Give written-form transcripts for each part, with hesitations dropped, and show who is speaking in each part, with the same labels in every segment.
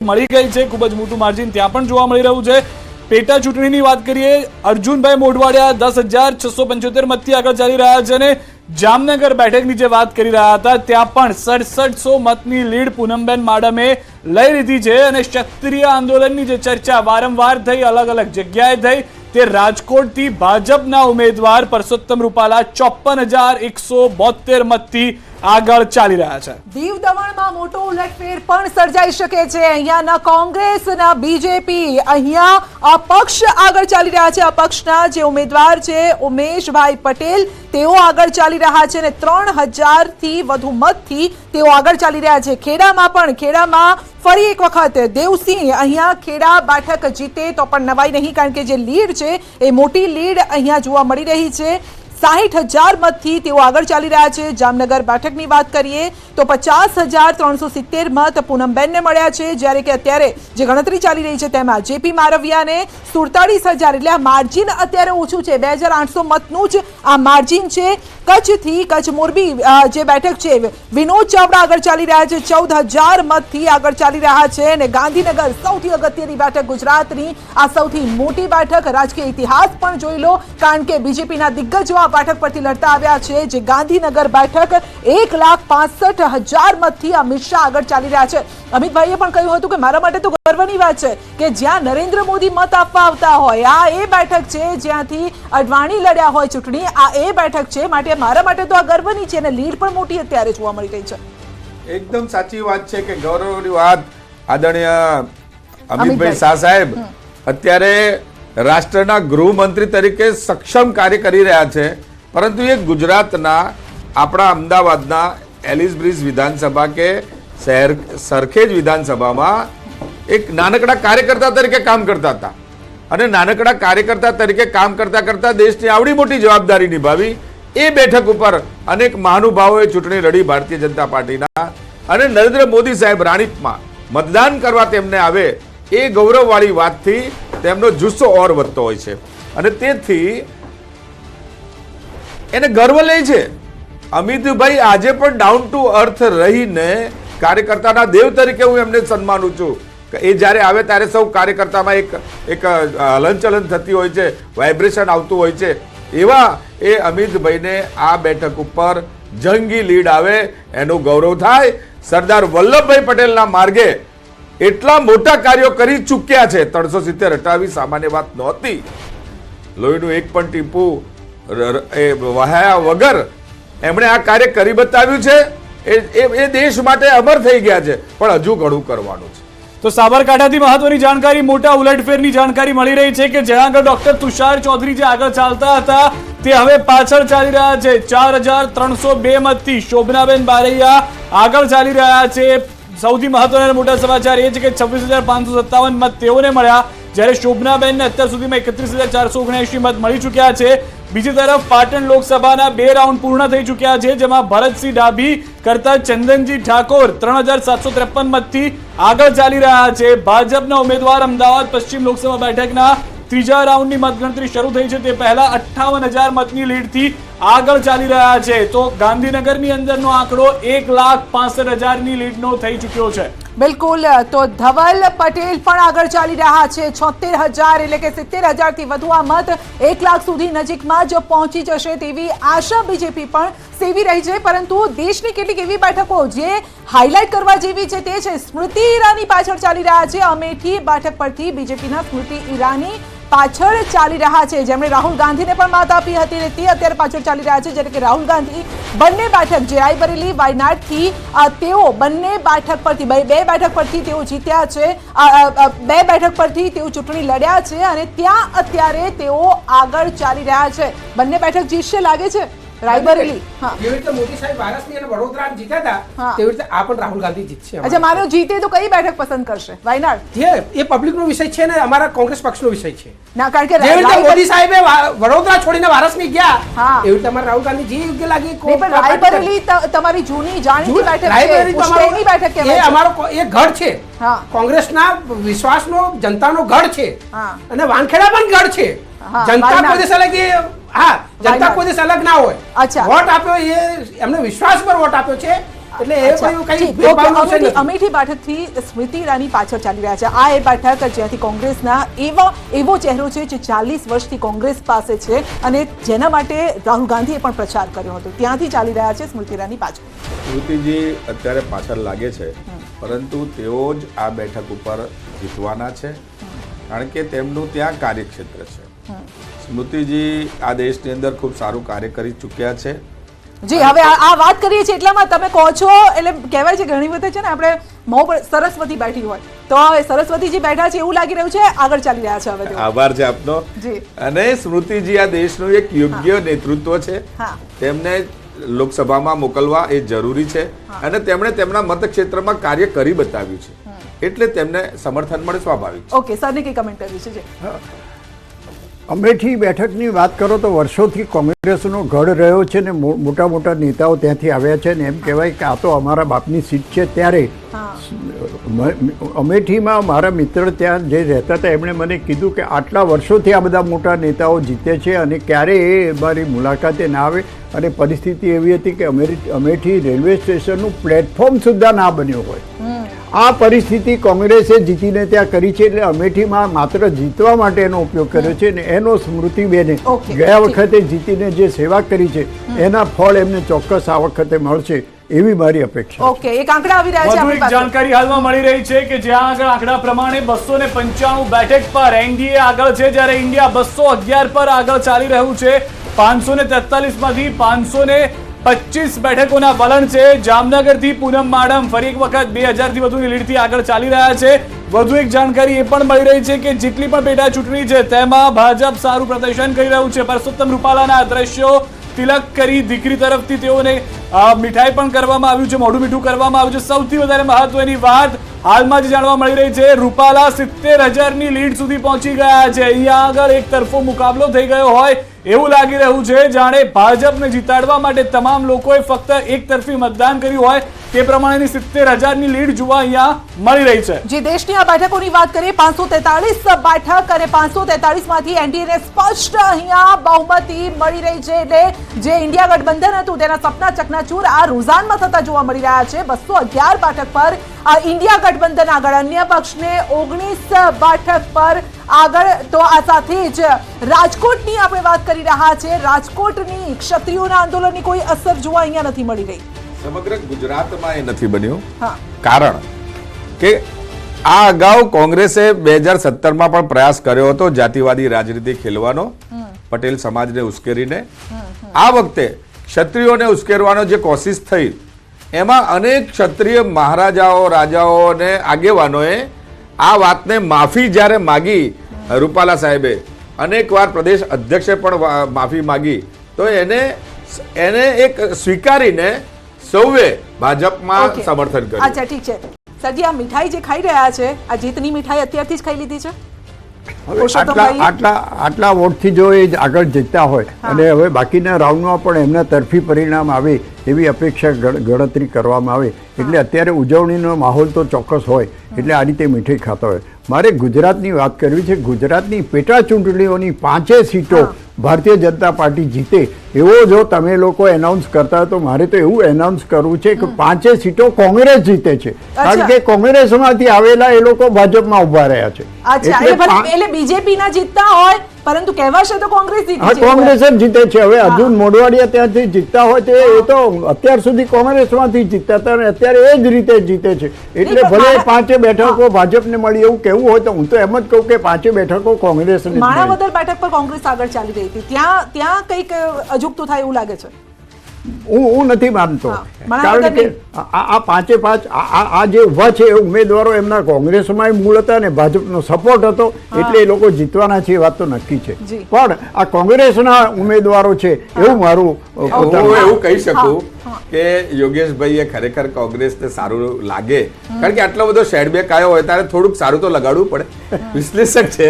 Speaker 1: મળી ગઈ છે, ખૂબ જ મોટું માર્જિન ત્યાં પણ જોવા મળી રહ્યું છે। પેટા ચૂંટણીની વાત કરીએ, અર્જુનભાઈ મોઢવાડિયા 10,675 મતથી આગળ ચાલી રહ્યા છે અને જામનગર બેઠકની જે વાત કરી રહ્યા હતા ત્યાં પણ 6700 મતની લીડ પૂનમબેન માડમે લઈ લીધી છે અને ક્ષત્રિય આંદોલનની જે ચર્ચા વારંવાર થઈ, અલગ અલગ જગ્યાએ થઈ, તે રાજકોટથી ભાજપના ઉમેદવાર પરસોત્તમ રૂપાલા 54,172 મતથી આગળ ચાલી રહ્યા છે।
Speaker 2: દીવ દમણમાં મોટો ઉલટફેર પણ સર્જાઈ શકે છે। અહીંયા ના કોંગ્રેસ ના બીજેપી, અહીંયા અપક્ષ આગળ ચાલી રહ્યા છે। અપક્ષના જે ઉમેદવાર છે ઉમેશભાઈ પટેલ, તેઓ આગળ ચાલી રહ્યા છે અને 3000 થી વધુ મતથી તેઓ આગળ ચાલી રહ્યા છે। ખેડામાં પણ, ખેડામાં ફરી એક વખત દેવસિંહ અહીંયા ખેડા બેઠક જીતે તો પણ નવાઈ નહીં, કારણ કે જે લીડ છે એ મોટી લીડ અહીંયા જોવા મળી રહી છે। 60,000 મતથી તેઓ આગળ ચાલી રહ્યા છે। જામનગર બેઠકની વાત કરીએ તો 50,370 મત પૂનમબેનને મળ્યા છે, જ્યારે કે અત્યારે જે ગણતરી ચાલી રહી છે તેમાં જેપી મારવિયાને 47,000, એટલે આ માર્જિન અત્યારે ઓછું છે, 2,800 મતનું જ આ માર્જિન છે। કચ્છથી, કચ્છ મોરબી જે બેઠક છે, વિનોદ ચાવડા આગળ ચાલી રહ્યા છે, 14,000 મતથી આગળ ચાલી રહ્યા છે અને ગાંધીનગર સૌથી અગત્યની બેઠક, ગુજરાતની આ સૌથી મોટી બેઠક, રાજકીય ઇતિહાસ પણ જોઈ લો, કારણ કે બીજેપીના દિગ્ગજો આ બેઠક પરથી લડતા આવ્યા છે। જે ગાંધીનગર બેઠક 1,65,000 મતથી અમિત શાહ આગળ ચાલી રહ્યા છે। અમિતભાઈએ પણ કહ્યું હતું કે મારા માટે તો ગર્વની વાત છે કે જ્યાં નરેન્દ્ર મોદી મત આપવા આવતા હોય, આ એ બેઠક છે જ્યાંથી અડવાણી લડ્યા હોય ચૂંટણી, આ એ બેઠક છે, માટે મારા માટે તો આ ગર્વની છે અને લીડ પણ મોટી અત્યારે જોવા મળી રહી છે।
Speaker 3: એકદમ સાચી વાત છે કે ગૌરવની વાત આદરણીય અમિતભાઈ શાહ સાહેબ અત્યારે રાષ્ટ્રના ગૃહમંત્રી તરીકે સક્ષમ કાર્ય કરી રહ્યા છે, પરંતુ એ ગુજરાતના આપણા અમદાવાદના એલિસ બ્રિજ વિધાનસભા કે સરખેજ વિધાનસભામાં એક નાનકડા કાર્યકર્તા તરીકે કામ કરતા હતા અને નાનકડા કાર્યકર્તા તરીકે કામ કરતા કરતા દેશની આવડી મોટી જવાબદારી નિભાવી એ બેઠક ઉપર અનેક મહાનુભાવોએ ચૂંટણી લડી ભારતીય જનતા પાર્ટીના, અને નરેન્દ્ર મોદી સાહેબ રાણીપમાં મતદાન કરવા તેમને આવે એ ગૌરવવાળી વાતથી તેમનો જુસ્સો ઓર વધતો હોય છે અને તેથી એને ગર્વ લે છે। અમિતભાઈ આજે પણ ડાઉન ટુ અર્થ રહીને કાર્યકર્તાના દેવ તરીકે હું એમને સન્માનું છું કે એ જ્યારે આવે ત્યારે સૌ કાર્યકર્તામાં એક હલનચલન થતી હોય છે, વાઇબ્રેશન આવતું હોય છે। એવા એ અમિતભાઈને આ બેઠક ઉપર જંગી લીડ આવે એનું ગૌરવ થાય। સરદાર વલ્લભભાઈ પટેલના માર્ગે એટલા મોટા કાર્યો કરી ચૂક્યા છે, 370 હટાવી સામાન્ય વાત નહોતી। લોહીનું એક પણ ટીપું વહાયા વગર એમણે આ કાર્ય કરી બતાવ્યું છે, એ દેશ માટે અમર થઈ ગયા છે, પણ હજુ ઘણું કરવાનું છે।
Speaker 1: તો સાબરકાંઠાથી મહત્વની જાણકારી, મોટા ઉલટફેરની જાણકારી મળી રહી છે કે જ્યાં આગળ ડોક્ટર તુષાર ચૌધરી જે આગળ ચાલતા હતા તે હવે પાછળ ચાલી રહ્યા છે। 4,302 મતથી શોભનાબેન બારૈયા આગળ ચાલી રહ્યા છે। સૌથી મહત્વના મોટા સમાચાર એ છે કે 26,557 મત તેઓને મળ્યા, જ્યારે શોભનાબેનને અત્યાર સુધીમાં 31,479 મત મળી ચૂક્યા છે। બીજી તરફ પાટણ લોકસભાના 2 રાઉન્ડ પૂર્ણ થઈ ચૂક્યા છે, જેમાં ભરતસિંહ ડાભી કરતા ચંદનજી ઠાકોર 3,753 મતથી આગળ ચાલી રહ્યા છે। ભાજપના ઉમેદવાર અમદાવાદ પશ્ચિમ લોકસભા બેઠકના ત્રીજા રાઉન્ડની મતગણતરી શરૂ થઈ છે તે પહેલા 58,000 મતની લીડથી આગળ ચાલી રહ્યા છે। તો ગાંધીનગરની અંદરનો આંકડો 1,65,000ની લીડનો થઈ ચૂક્યો છે।
Speaker 2: બિલકુલ, તો ધવલ પટેલ પણ આગળ ચાલી રહ્યા છે, 76,000 એટલે કે 70,000 થી વધુ આ મત 1 લાખ સુધી નજીકમાં જ પહોંચી જશે તેવી આશા બીજેપી પણ સેવી રહી છે। પરંતુ દેશની કેટલીક એવી બેઠકો જે હાઇલાઇટ કરવા જેવી છે તે છે સ્મૃતિ ઈરાની પાછળ ચાલી રહ્યા છે। અમેઠી બેઠક પરથી બીજેપીના સ્મૃતિ ઈરાની પાછળ ચાલી રહ્યા છે, જેમણે રાહુલ ગાંધીને પણ માત આપી હતી અને તે અત્યારે પાછળ ચાલી રહ્યા છે, જ્યારે કે રાહુલ ગાંધી બંને બેઠક જે રાયબરેલી વાયનાડથી તેઓ બંને બેઠક પરથી બે બેઠક પરથી તેઓ જીત્યા છે, 2 બેઠક પરથી તેઓ ચૂંટણી લડ્યા છે અને ત્યાં અત્યારે તેઓ આગળ ચાલી રહ્યા છે। બંને બેઠક જીતશે લાગે છે રાયબરેલી। હા,
Speaker 4: જેવી રીતે મોદી સાહેબ વારાણસી અને વડોદરા જીત્યા હતા તેવી રીતે આ પણ રાહુલ ગાંધી જીતશે।
Speaker 2: અચ્છા, મારો જીતે તો કઈ બેઠક પસંદ કરશે? વાયનાડ?
Speaker 4: જે એ પબ્લિકનો વિષય છે ને અમારા કોંગ્રેસ પક્ષનો વિષય છે
Speaker 2: ના, કારણ કે
Speaker 4: જેવી રીતે મોદી સાહેબે વડોદરા છોડીને વારાણસી ગયા એવી રીતે અમારા રાહુલ ગાંધી જે યોગ્ય લાગે
Speaker 2: પણ રાયબરેલી તમારી જૂની જાણીતી બેઠક છે, પુષ્કરની બેઠક કહેવાય છે,
Speaker 4: એ અમારો એ ગઢ છે, કોંગ્રેસના વિશ્વાસનો જનતાનો ગઢ છે અને વાનખેડા પણ ગઢ છે। જનતા કોઈ દિવસ અલગ જનતા કોઈ દિવસ અલગ ના હોય। વોટ આપ્યો એ એમને વિશ્વાસ પર વોટ આપ્યો છે એટલે એ
Speaker 2: અચ્છા,
Speaker 4: કોઈ કઈ
Speaker 2: જી,
Speaker 4: ભેદભાવનો
Speaker 2: ઓકે,
Speaker 4: વિષય નથી.
Speaker 2: અમેઠી બેઠકથી સ્મૃતિ ઈરાની પાછળ ચાલી રહ્યા છે. આ એ બેઠક જ્યાંથી કોંગ્રેસના એવો ચહેરો છે જે 40 વર્ષથી કોંગ્રેસ પાસે છે અને જેના માટે રાહુલ ગાંધીએ પણ પ્રચાર કર્યો હતો, ત્યાંથી ચાલી રહ્યા છે સ્મૃતિ ઈરાની પાછળ.
Speaker 3: સ્મૃતિજી અત્યારે પાછળ લાગે છે, પરંતુ તેઓ જ આ બેઠક ઉપર જીતવાના છે, કારણ કે તેમનું ત્યાં કાર્યક્ષેત્ર છે. સ્મૃતિજી આ દેશની અંદર ખૂબ સારું કાર્ય કરી ચૂક્યા છે.
Speaker 2: જી, હવે આ વાત કરીએ છીએ એટલામાં તમે કહો છો, એટલે કહેવાય છે ઘણી વખત છે ને આપણે મોં પર સરસ્વતી બેઠી હોય તો હવે સરસ્વતીજી બેઠા છે એવું લાગી રહ્યું છે, આગળ ચાલી રહ્યા છે હવે તેઓ.
Speaker 3: આભાર છે આપનો.
Speaker 2: જી.
Speaker 3: અને સ્મૃતિજી આ દેશનું એક યોગ્ય નેતૃત્વ છે.
Speaker 2: હા.
Speaker 3: તેમને લોકસભામાં મોકલવા એ જરૂરી છે અને તેમણે તેમના મતક્ષેત્રમાં કાર્ય કરી બતાવ્યું છે, એટલે તેમને સમર્થન મળે સ્વાભાવિક છે.
Speaker 2: ઓકે, સરને કઈ કમેન્ટ કરવી છે? જી.
Speaker 5: અમેઠી બેઠકની વાત કરો તો વર્ષોથી કોંગ્રેસનો ગઢ રહ્યો છે ને મોટા મોટા નેતાઓ ત્યાંથી આવ્યા છે ને એમ કહેવાય કે આ તો અમારા બાપની સીટ છે. ત્યારે અમેઠીમાં મારા મિત્ર ત્યાં જે રહેતા હતા એમણે મને કીધું કે આટલા વર્ષોથી આ બધા મોટા નેતાઓ જીતે છે અને ક્યારેય એ મારી મુલાકાતે ના આવે અને પરિસ્થિતિ એવી હતી કે અમેઠી રેલવે સ્ટેશનનું પ્લેટફોર્મ સુદ્ધા ના બન્યું હોય. આ પરિસ્થિતિ કોંગ્રેસે જીતીને ત્યાં કરી છે, એટલે અમેઠીમાં માત્ર જીતવા માટે એનો ઉપયોગ કર્યો છે ને એનો સ્મૃતિબેને ગયા વખતે જીતીને જે સેવા કરી છે એના ફળ એમને ચોક્કસ આ વખતે મળશે એવી મારી અપેક્ષા.
Speaker 2: ઓકે, એક આંકડા આવી રહ્યા છે
Speaker 1: વધુ
Speaker 2: આપણી
Speaker 1: એક
Speaker 2: પાસે.
Speaker 1: જાણકારી હાલમાં મળી રહી છે કે જ્યાં આગળ આંકડા પ્રમાણે 295 બેઠક પર એનડીએ આગળ છે, જ્યારે ઇન્ડિયા 211 પર આગળ ચાલી રહ્યું છે. 543 માંથી 525 બેઠકોના વલણ છે. જામનગરથી પૂનમ માડમ ફરી એક વખત 2000 થી વધુની લીડથી આગળ ચાલી રહ્યા છે. વધુ એક જાણકારી એ પણ મળી રહી છે કે જેટલી પણ પેટા ચૂંટણી છે તેમાં ભાજપ સારું પ્રદર્શન કરી રહ્યું છે. પરસોત્તમ રૂપાલાના દ્રશ્યો તિલક કરી દીકરી તરફથી તેઓને મીઠાઈ પણ કરવામાં આવ્યું છે, મોઢું મીઠું કરવામાં આવ્યું છે. સૌથી વધારે મહત્વની વાત હાલમાં જે જાણવા મળી રહી છે, રૂપાલા 70,000ની લીડ સુધી પહોંચી ગયા છે. અહીંયા આગળ એક તરફો મુકાબલો થઈ ગયો હોય એવું લાગી રહ્યું છે, જાણે ભાજપને જીતાડવા માટે તમામ લોકોએ ફક્ત એક તરફી મતદાન કર્યું હોય તે પ્રમાણેની 70,000ની લીડ જોવા અહીંયા મળી રહી છે.
Speaker 2: જે દેશની આ બેઠકોની વાત કરીએ, 543 બેઠક અને 543 માંથી એનડીએને સ્પષ્ટ અહીંયા બહુમતી મળી રહી છે. એટલે જે ઇન્ડિયા ગઠબંધન હતું તેના સપના ચકનાચૂર આ રૂઝાનમાં થતા જોવા મળી રહ્યા છે. 211 બેઠક પર આ ઇન્ડિયા ગઠબંધન આગળ, અન્ય પક્ષને 19 બેઠક પર આગળ. તો આ સાથે જ રાજકોટની આપણે વાત કરી રહ્યા છે. રાજકોટની ક્ષત્રિયોના આંદોલનની કોઈ અસર જોવા અહીંયા નથી મળી રહી.
Speaker 3: સમગ્ર ગુજરાતમાં એ નથી બન્યું, કારણ કે આ અગાઉ કોંગ્રેસે 2017માં પણ પ્રયાસ કર્યો હતો જાતિવાદી રાજનીતિ ખેલવાનો, પટેલ સમાજને ઉશ્કેરીને. આ વખતે ક્ષત્રિયોને ઉશ્કેરવાનો જે કોશિશ થઈ એમાં અનેક ક્ષત્રિય મહારાજાઓ, રાજાઓ અને આગેવાનોએ આ વાતને માફી જ્યારે માગી, રૂપાલા સાહેબે અનેકવાર પ્રદેશ અધ્યક્ષે પણ માફી માગી, તો એને એક સ્વીકારીને સૌએ ભાજપમાં સમર્થન કર્યું.
Speaker 2: અચ્છા, ઠીક છે. સરજી, આ મીઠાઈ જે ખાઈ રહ્યા છે, આ જીતની મીઠાઈ અત્યારથી જ ખાઈ લીધી છે?
Speaker 5: આટલા વોટથી જો એ આગળ જીતતા હોય અને હવે બાકીના રાઉન્ડમાં પણ એમના તરફી પરિણામ આવે એવી અપેક્ષા ગણતરી કરવામાં આવે, એટલે અત્યારે ઉજવણીનો માહોલ તો ચોક્કસ હોય, એટલે આ રીતે મીઠાઈ ખાતા હોય. મારે ગુજરાતની વાત કરવી છે. ગુજરાતની પેટા ચૂંટણીઓની 5 સીટો ભારતીય જનતા પાર્ટી જીતે એવો જો તમે લોકો એનાઉન્સ કરતા હોય તો મારે તો એવું એનાઉન્સ કરવું છે કે 5 સીટો કોંગ્રેસ જીતે છે, કારણ કે કોંગ્રેસમાંથી આવેલા એ લોકો ભાજપમાં ઉભા રહ્યા છે.
Speaker 2: એટલે બીજેપી ના જીતતા હોય પરંતુ કહેવાશે તો કોંગ્રેસ જીતી છે.
Speaker 5: કોંગ્રેસ જ જીતે છે. હવે અર્જુન મોઢવાડિયા ત્યાંથી જીતતા હોય તો એ તો અત્યાર સુધી કોંગ્રેસમાંથી જીતતા હતા અને અત્યારે એ જ રીતે જીતે છે. એટલે ભલે 5 બેઠકો ભાજપને મળી એવું કહેવું હોય તો હું તો એમ જ કહું કે 5 બેઠકો કોંગ્રેસને.
Speaker 2: માણાવદર બેઠક પર કોંગ્રેસ આગળ ચાલી રહી હતી, ત્યાં કંઈક અજુગતું થાય એવું લાગે છે.
Speaker 5: હું નથી માનતો, કારણ કે આ 5 આ જે ઉભા છે એ ઉમેદવારો એમના કોંગ્રેસમાં મૂળ હતા અને ભાજપનો સપોર્ટ હતો, એટલે એ લોકો જીતવાના છે એ વાત તો નક્કી છે. પણ આ કોંગ્રેસના ઉમેદવારો છે એવું મારું
Speaker 3: હું એવું કહી શકું કે યોગેશભાઈએ ખરેખર કોંગ્રેસને સારું લાગે, કારણ કે આટલો બધો સેટબેક આવ્યો હોય ત્યારે થોડુંક સારું તો લગાડવું પડે. વિશ્લેષક છે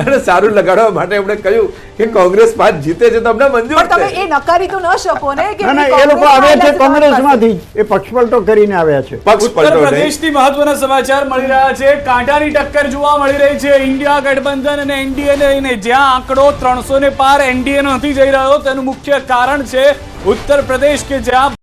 Speaker 3: અને સારું લગાડવા માટે એમણે કહ્યું કે કોંગ્રેસ 5 જીતે છે તો અમને મંજૂર છે.
Speaker 2: તમે એ નકારી તો ન શકો ને કે
Speaker 5: એ લોકો આવ્યા છે કોંગ્રેસમાંથી, એ પક્ષપલટો કરીને આવ્યા છે.
Speaker 1: ઉત્તર પ્રદેશથી મહત્વના સમાચાર મળી રહ્યા છે. કાંટાની ટક્કર જોવા મળી રહી છે ઇન્ડિયા ગઠબંધન અને એનડીએ ને લઈને. જ્યાં આંકડો 300 ને પાર એનડીએ નથી જઈ રહ્યો તેનું મુખ્ય કારણ છે ઉત્તર પ્રદેશ, કે જ્યાં